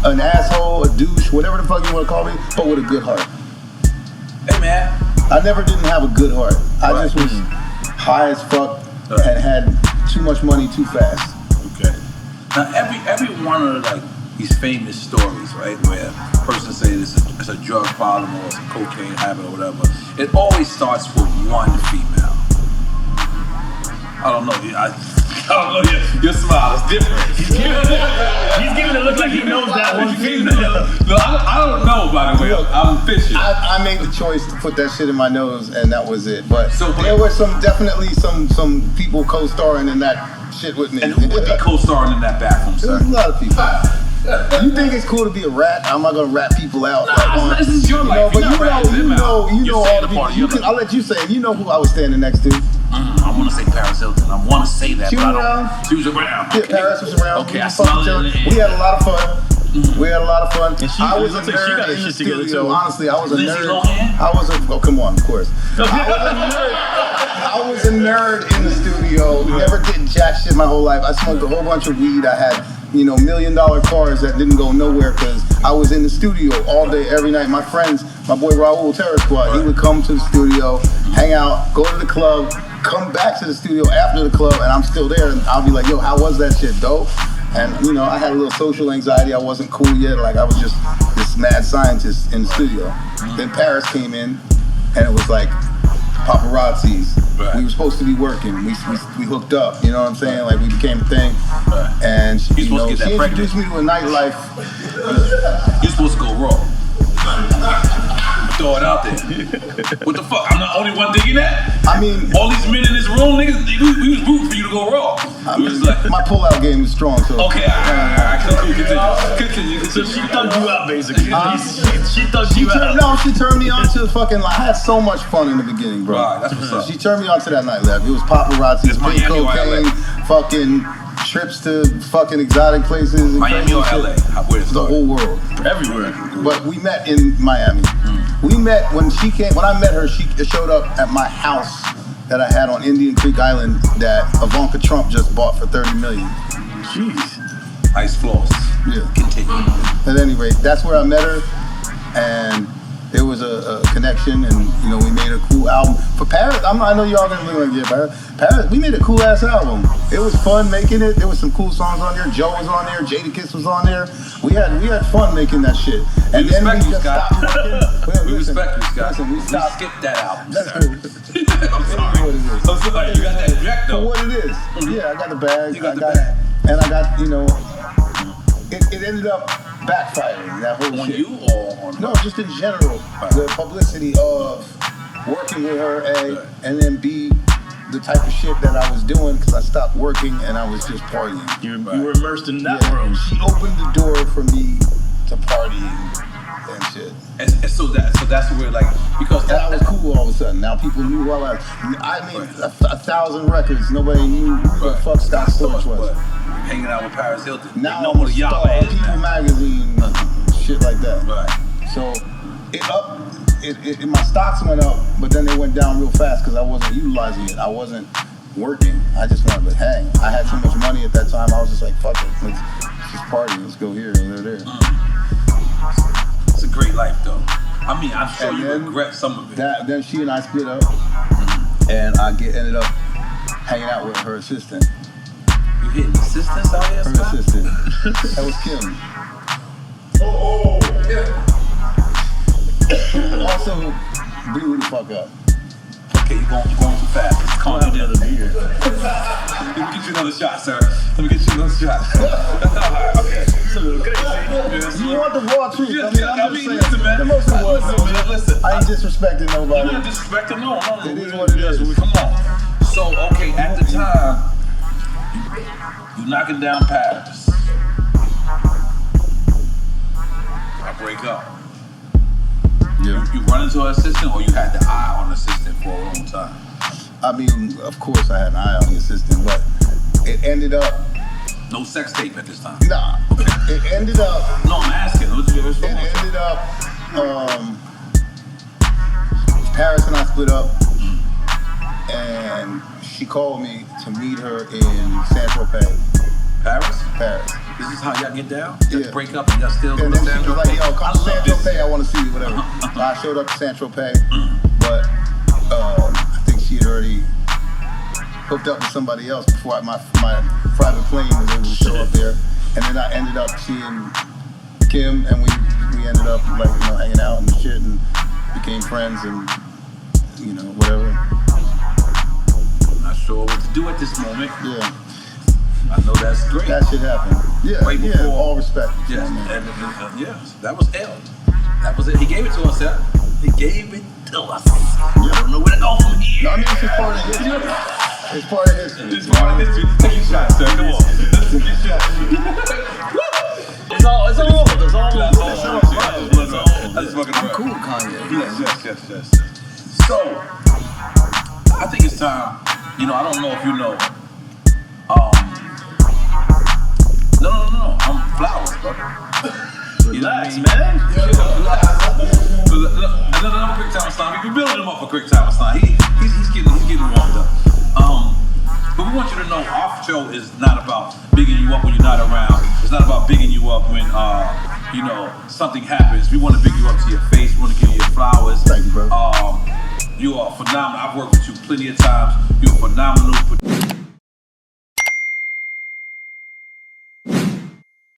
an asshole, a douche, whatever the fuck you want to call me, but with a good heart. Hey man, I never didn't have a good heart. I just was high as fuck and had too much money too fast. Okay. Now every one of like these famous stories, right, where a person say it's a drug problem or it's a cocaine habit or whatever, it always starts with one female. I don't know. I don't know. Your smile is different. He's giving it look like he knows that one female. No, I don't know, by the way. I'm fishing. I made the choice to put that shit in my nose, and that was it. But so there were definitely some people co-starring in that shit with me. And who would be co-starring in that bathroom, sir? There's a lot of people. You think it's cool to be a rat? I'm not gonna rat people out. Nah, this is your life. But you know all the people. I'll let you say it. You know who I was standing next to. I want to say Paris Hilton. I want to say that. She was around. She was around. Yeah, Paris was around. Okay, I smell it. We had a lot of fun. We had a lot of fun. I was a nerd in the studio. Honestly, I was a nerd. Oh, come on, of course. I was a nerd in the studio. Never did jack shit my whole life. I smoked a whole bunch of weed. I had, $1 million cars that didn't go nowhere because I was in the studio all day, every night. My friends, my boy Raul, Terror Squad, he would come to the studio, hang out, go to the club, come back to the studio after the club, and I'm still there. And I'll be like, yo, how was that shit, dope? And, I had a little social anxiety. I wasn't cool yet. Like, I was just this mad scientist in the studio. Then Paris came in, and it was like paparazzis. Right. We were supposed to be working. We hooked up. You know what I'm saying? Like, we became a thing. Right. And she introduced me to a nightlife. You're supposed to go raw. Throw it out there. What the fuck? I'm the only one thinking that? I mean, all these men in this room, niggas, we was rooting for you to go raw. My pullout game is strong, so. Okay, alright. Continue. So she thugged you out, basically. She thugged you out. No, she turned me on to the fucking. I had so much fun in the beginning, bro. Right, that's what's up. She turned me on to that nightlife. It was paparazzi, pink cocaine, fucking trips to fucking exotic places. And Miami or LA? Where's the whole world? Everywhere. But we met in Miami. We met when I met her, she showed up at my house that I had on Indian Creek Island that Ivanka Trump just bought for $30 million. Jeez. Ice floss. Yeah. Continue. At any rate, that's where I met her, and there was a connection, and we made a cool album for Paris. I know y'all gonna be like, yeah, Paris. We made a cool ass album. It was fun making it. There was some cool songs on there. Joe was on there. Jadakiss was on there. We had fun making that shit. And then we just stopped working. We respect you, Scott. Listen, we skipped that album. That's cool. I'm sorry. You got that jack though. For what it is. Yeah, I got the bag. You got the bag. And I got, it ended up backfiring, that whole on shit. You or on her? No, just in general. The publicity of working with her, A, and then B, the type of shit that I was doing because I stopped working and I was just partying. You were immersed in that world. She opened the door for me to partying and shit. And so that's where because that was cool all of a sudden. Now people knew who I was. I mean, 1,000 records. Nobody knew who the fuck Scottstorch was. Hanging out with Paris Hilton. Now no more y'all People magazine, shit like that. Right. So my stocks went up, but then they went down real fast because I wasn't utilizing it. I wasn't working. I just wanted to hang. I had so much money at that time. I was just like, fuck it, let's just party. Let's go here and there. It's a great life, though. I mean, I'm sure you regret some of it. Then she and I split up, and I ended up hanging out with her assistant. You hitting assistants out here, Her Scott? assistant. That was Kim. Yeah. Also, blew the fuck up. Okay, you're going too fast. Calm down. Another beer. Let me get you another shot, sir. Let me get you another shot. Okay. It's a little crazy. You want the raw truth? Yeah, I'm just saying. listen, man. The most of was. Listen. I ain't disrespecting nobody. You're not disrespecting, no. It is what it is. Come on. So, okay, at the time, you knocking down Paris. I break up. Yeah. You run into an assistant, or you had the eye on the assistant for a long time? I mean, of course I had an eye on the assistant, but it ended up... No sex tape at this time? Nah. It ended up... No, I'm asking. It ended up... Paris and I split up, and she called me to meet her in Saint-Tropez. Paris? Paris. This is how y'all get down? Y'all Yeah. break up and y'all still go And to then San she was like, yo, come to San this. Tropez, I want to see you, whatever. So I showed up to San Tropez, but I think she had already hooked up with somebody else before my private plane was able to show up there. And then I ended up seeing Kim, and we ended up like, you know, hanging out and shit, and became friends, and you know, whatever. I'm not sure what to do at this moment. Yeah, I know that's great. that shit happened. Yeah, Right yeah. before- All respect. Yes, You know what I mean? and yes, that was L. That was it. He gave it to us, yeah. He gave it to us. I don't know where to go from here. No, I mean, it's just part of history. It's part of history. It's part of history. Take your shot, sir. Come on. Let's take your shot. It's all over. It's all over. That's fucking I'm cool with Kanye. Yes. So, I think it's time. You know, I don't know if you know. No. I'm flowers, brother. Relax, man. Another quick time Islam. We've been building him up for quick time Islam. He's getting warmed up. But we want you to know our show is not about bigging you up when you're not around. It's not about bigging you up when you know, something happens. We want to big you up to your face. We want to give you your flowers. Thank you, bro. You are phenomenal. I've worked with you plenty of times. You're phenomenal.